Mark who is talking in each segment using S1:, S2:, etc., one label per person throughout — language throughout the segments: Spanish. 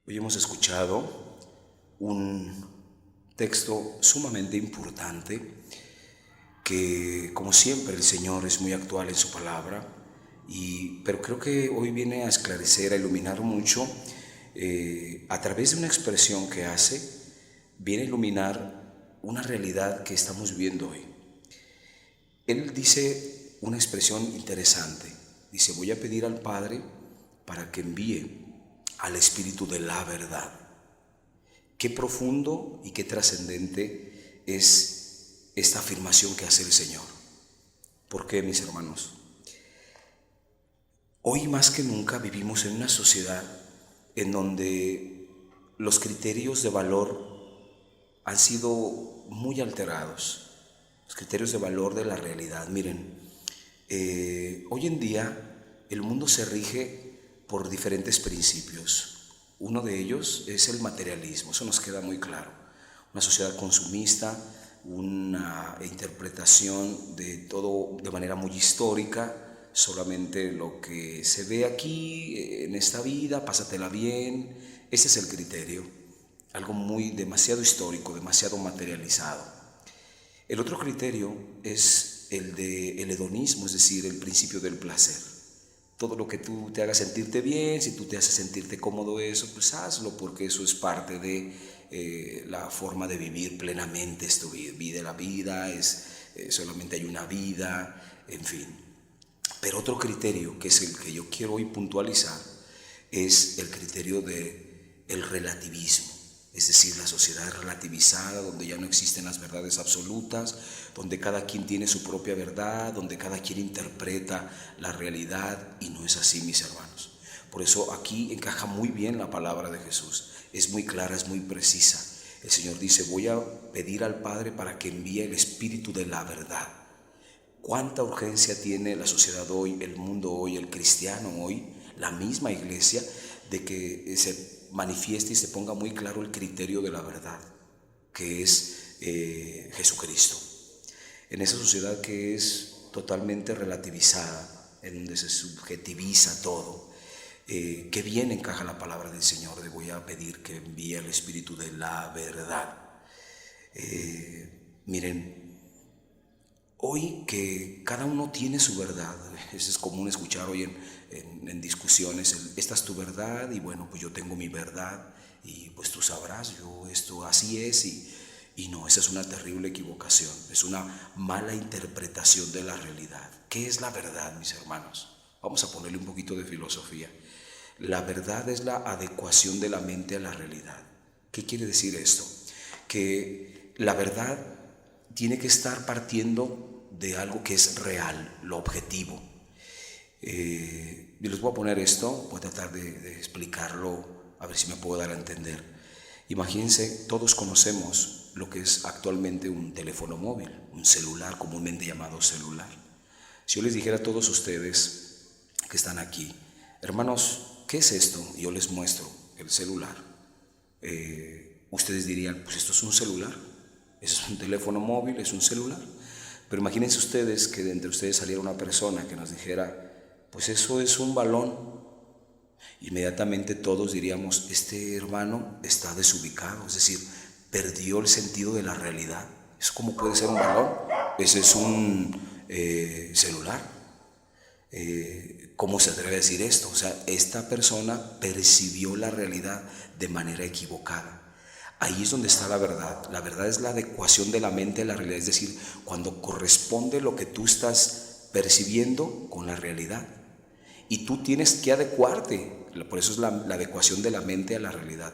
S1: Hoy hemos escuchado un texto sumamente importante que, como siempre, el Señor es muy actual en su palabra, pero creo que hoy viene a esclarecer, a iluminar mucho, a través de una expresión que hace, viene a iluminar una realidad que estamos viviendo hoy. Él dice una expresión interesante, dice: voy a pedir al Padre para que envíe al Espíritu de la verdad. Qué profundo y qué trascendente es esta afirmación que hace el Señor. ¿Por qué, mis hermanos? Hoy más que nunca vivimos en una sociedad en donde los criterios de valor han sido muy alterados, los criterios de valor de la realidad. Miren, hoy en día el mundo se rige por diferentes principios. Uno de ellos es el materialismo, eso nos queda muy claro. Una sociedad consumista, una interpretación de todo de manera muy histórica, solamente lo que se ve aquí en esta vida, pásatela bien. Ese es el criterio, algo muy demasiado histórico, demasiado materializado. El otro criterio es el del hedonismo, es decir, el principio del placer. Todo lo que tú te haga sentirte bien, si tú te haces sentirte cómodo eso, pues hazlo, porque eso es parte de la forma de vivir plenamente esta vida. La vida es, solamente hay una vida, en fin. Pero otro criterio, que es el que yo quiero hoy puntualizar, es el criterio del relativismo. Es decir, la sociedad relativizada, donde ya no existen las verdades absolutas, donde cada quien tiene su propia verdad, donde cada quien interpreta la realidad, y no es así, mis hermanos. Por eso aquí encaja muy bien la palabra de Jesús. Es muy clara, es muy precisa. El Señor dice: voy a pedir al Padre para que envíe el Espíritu de la verdad. ¿Cuánta urgencia tiene la sociedad hoy, el mundo hoy, el cristiano hoy, la misma iglesia, de que se manifieste y se ponga muy claro el criterio de la verdad, que es Jesucristo? En esa sociedad que es totalmente relativizada, en donde se subjetiviza todo, qué bien encaja la palabra del Señor de: voy a pedir que envíe el Espíritu de la verdad. Miren, hoy que cada uno tiene su verdad, eso es común escuchar hoy en discusiones: esta es tu verdad y bueno, pues yo tengo mi verdad y pues tú sabrás, yo esto así es, y no, esa es una terrible equivocación, es una mala interpretación de la realidad. ¿Qué es la verdad, mis hermanos? Vamos a ponerle un poquito de filosofía. La verdad es la adecuación de la mente a la realidad. ¿Qué quiere decir esto? Que la verdad tiene que estar partiendo de algo que es real, lo objetivo. Y les voy a poner esto, voy a tratar de explicarlo, a ver si me puedo dar a entender. Imagínense, todos conocemos lo que es actualmente un teléfono móvil, un celular, comúnmente llamado celular. Si yo les dijera a todos ustedes que están aquí: hermanos, ¿qué es esto? Y yo les muestro el celular. Ustedes dirían: pues esto es un celular, eso es un teléfono móvil, es un celular. Pero imagínense ustedes que de entre ustedes saliera una persona que nos dijera: pues eso es un balón. Inmediatamente todos diríamos: este hermano está desubicado, es decir, perdió el sentido de la realidad. ¿Eso cómo puede ser un balón? Ese es un celular. ¿Cómo se atreve a decir esto? O sea, esta persona percibió la realidad de manera equivocada. Ahí es donde está la verdad. La verdad es la adecuación de la mente a la realidad, es decir, cuando corresponde lo que tú estás percibiendo con la realidad. Y tú tienes que adecuarte, por eso es la adecuación de la mente a la realidad.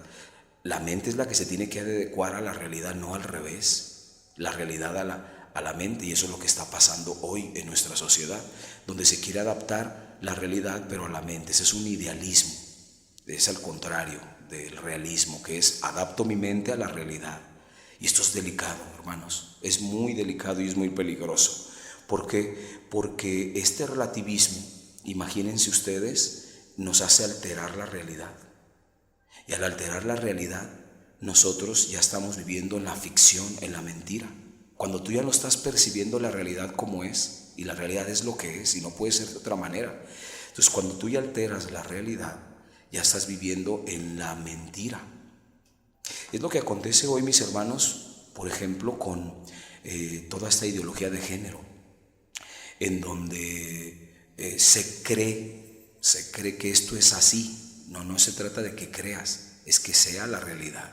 S1: La mente es la que se tiene que adecuar a la realidad, no al revés. La realidad a la mente, y eso es lo que está pasando hoy en nuestra sociedad, donde se quiere adaptar la realidad pero a la mente. Ese es un idealismo, es al contrario del realismo, que es: adapto mi mente a la realidad. Y esto es delicado, hermanos, es muy delicado y es muy peligroso. ¿Por qué? Porque este relativismo, imagínense ustedes, nos hace alterar la realidad. Y al alterar la realidad, nosotros ya estamos viviendo en la ficción, en la mentira. Cuando tú ya no estás percibiendo la realidad como es, y la realidad es lo que es, y no puede ser de otra manera. Entonces, cuando tú ya alteras la realidad, ya estás viviendo en la mentira. Es lo que acontece hoy, mis hermanos, por ejemplo, con toda esta ideología de género, en donde se cree que esto es así. No se trata de que creas, es que sea la realidad.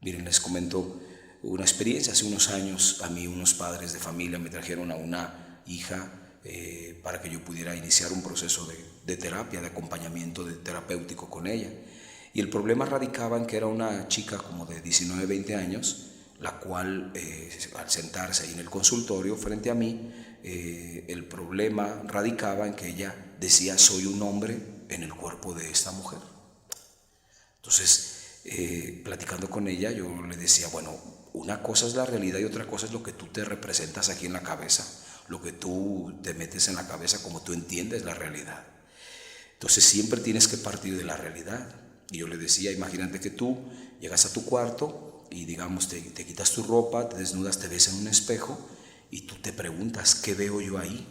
S1: Miren, les comento una experiencia. Hace unos años a mí unos padres de familia me trajeron a una hija para que yo pudiera iniciar un proceso de terapia, de acompañamiento terapéutico con ella. Y el problema radicaba en que era una chica como de 19, 20 años, la cual al sentarse ahí en el consultorio frente a mí, el problema radicaba en que ella decía: soy un hombre en el cuerpo de esta mujer. Entonces, platicando con ella, yo le decía, bueno, una cosa es la realidad y otra cosa es lo que tú te representas aquí en la cabeza, lo que tú te metes en la cabeza, como tú entiendes la realidad. Entonces siempre tienes que partir de la realidad. Y yo le decía, imagínate que tú llegas a tu cuarto y digamos te quitas tu ropa, te desnudas, te ves en un espejo y tú te preguntas, ¿qué veo yo ahí?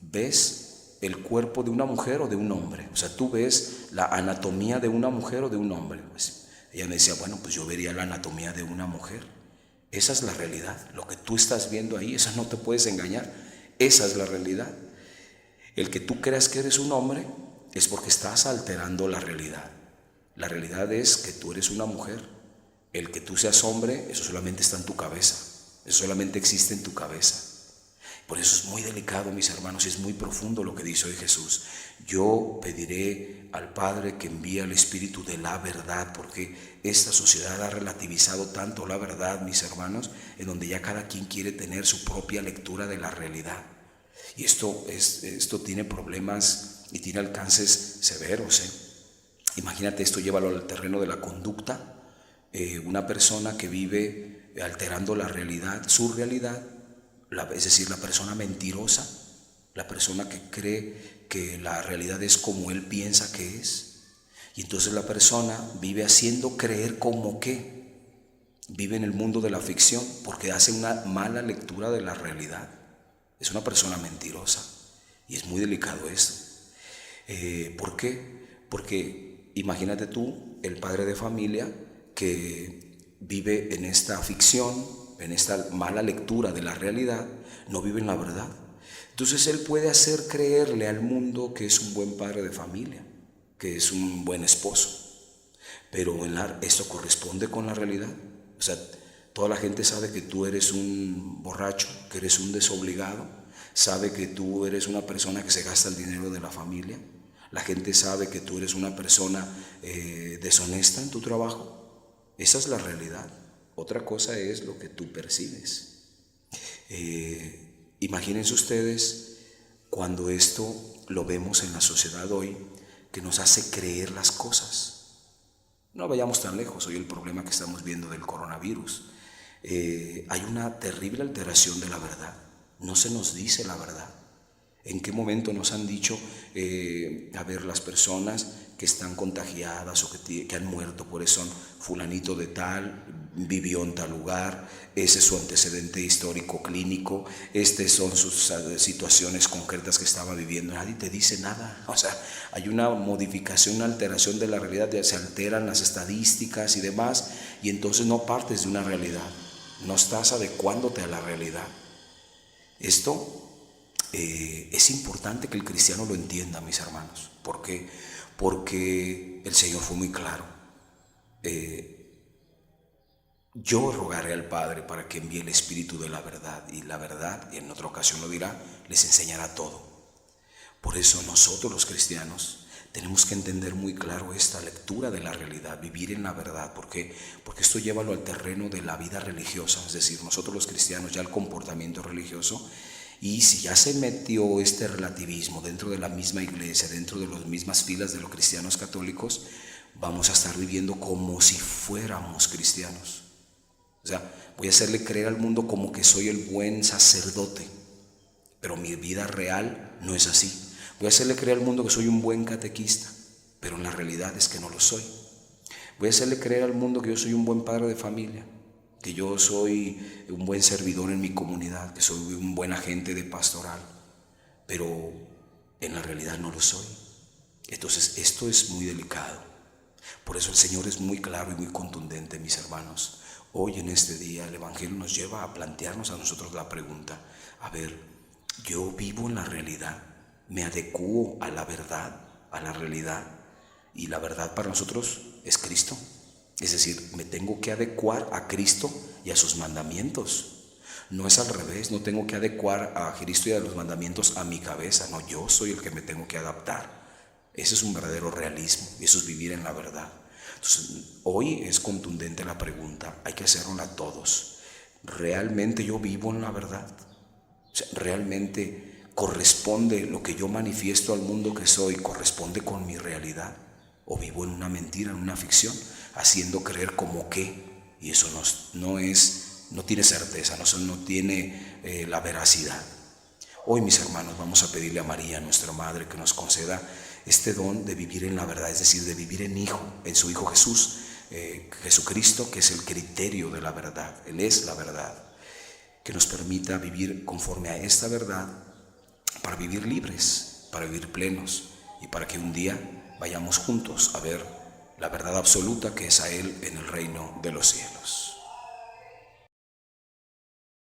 S1: ¿Ves el cuerpo de una mujer o de un hombre? O sea, tú ves la anatomía de una mujer o de un hombre. Pues ella me decía, bueno, pues yo vería la anatomía de una mujer. Esa es la realidad. Lo que tú estás viendo ahí, esa no te puedes engañar. Esa es la realidad. El que tú creas que eres un hombre es porque estás alterando la realidad. La realidad es que tú eres una mujer. El que tú seas hombre, eso solamente está en tu cabeza. Eso solamente existe en tu cabeza. Por eso es muy delicado, mis hermanos, y es muy profundo lo que dice hoy Jesús. Yo pediré al Padre que envíe al Espíritu de la verdad, porque esta sociedad ha relativizado tanto la verdad, mis hermanos, en donde ya cada quien quiere tener su propia lectura de la realidad. Y esto tiene problemas y tiene alcances severos, Imagínate esto, llévalo al terreno de la conducta. Una persona que vive alterando la realidad, su realidad, es decir, la persona mentirosa, la persona que cree que la realidad es como él piensa que es. Y entonces la persona vive haciendo creer como que vive en el mundo de la ficción, porque hace una mala lectura de la realidad. Es una persona mentirosa. Y es muy delicado esto. ¿Por qué? Porque imagínate tú, el padre de familia que vive en esta ficción, en esta mala lectura de la realidad, no vive en la verdad. Entonces él puede hacer creerle al mundo que es un buen padre de familia, que es un buen esposo, pero esto corresponde con la realidad. O sea, toda la gente sabe que tú eres un borracho, que eres un desobligado, sabe que tú eres una persona que se gasta el dinero de la familia. La gente sabe que tú eres una persona deshonesta en tu trabajo. Esa es la realidad. Otra cosa es lo que tú percibes. Imagínense ustedes cuando esto lo vemos en la sociedad hoy, que nos hace creer las cosas. No vayamos tan lejos, hoy el problema que estamos viendo del coronavirus. Hay una terrible alteración de la verdad. No se nos dice la verdad. ¿En qué momento nos han dicho, a ver, las personas que están contagiadas o que han muerto, por eso son fulanito de tal, vivió en tal lugar, ese es su antecedente histórico clínico, estas son sus situaciones concretas que estaba viviendo? Nadie te dice nada. O sea, hay una modificación, una alteración de la realidad, se alteran las estadísticas y demás, y entonces no partes de una realidad, no estás adecuándote a la realidad. Esto es importante que el cristiano lo entienda, mis hermanos. ¿Por qué? Porque el Señor fue muy claro. Yo rogaré al Padre para que envíe el Espíritu de la verdad, y la verdad, y en otra ocasión lo dirá, les enseñará todo. Por eso nosotros los cristianos tenemos que entender muy claro esta lectura de la realidad, vivir en la verdad. ¿Por qué? Porque esto llévalo al terreno de la vida religiosa, es decir, nosotros los cristianos ya el comportamiento religioso. Y si ya se metió este relativismo dentro de la misma iglesia, dentro de las mismas filas de los cristianos católicos, vamos a estar viviendo como si fuéramos cristianos. O sea, voy a hacerle creer al mundo como que soy el buen sacerdote, pero mi vida real no es así. Voy a hacerle creer al mundo que soy un buen catequista, pero en la realidad es que no lo soy. Voy a hacerle creer al mundo que yo soy un buen padre de familia, que yo soy un buen servidor en mi comunidad, que soy un buen agente de pastoral, pero en la realidad no lo soy. Entonces esto es muy delicado. Por eso el Señor es muy claro y muy contundente, mis hermanos. Hoy en este día el Evangelio nos lleva a plantearnos a nosotros la pregunta: a ver, ¿yo vivo en la realidad? ¿Me adecuo a la verdad, a la realidad? Y la verdad para nosotros es Cristo. Es decir, me tengo que adecuar a Cristo y a sus mandamientos. No es al revés, no tengo que adecuar a Cristo y a los mandamientos a mi cabeza. No, yo soy el que me tengo que adaptar. Ese es un verdadero realismo, y eso es vivir en la verdad. Entonces, hoy es contundente la pregunta, hay que hacerla a todos. ¿Realmente yo vivo en la verdad? O sea, ¿realmente corresponde lo que yo manifiesto al mundo que soy, corresponde con mi realidad? ¿O vivo en una mentira, en una ficción, haciendo creer como que? Y eso no tiene certeza, no tiene la veracidad. Hoy, mis hermanos, vamos a pedirle a María, nuestra Madre, que nos conceda este don de vivir en la verdad, es decir, de vivir en su Hijo Jesús, Jesucristo, que es el criterio de la verdad. Él es la verdad. Que nos permita vivir conforme a esta verdad para vivir libres, para vivir plenos y para que un día vayamos juntos a ver la verdad absoluta que es a Él en el reino de los cielos.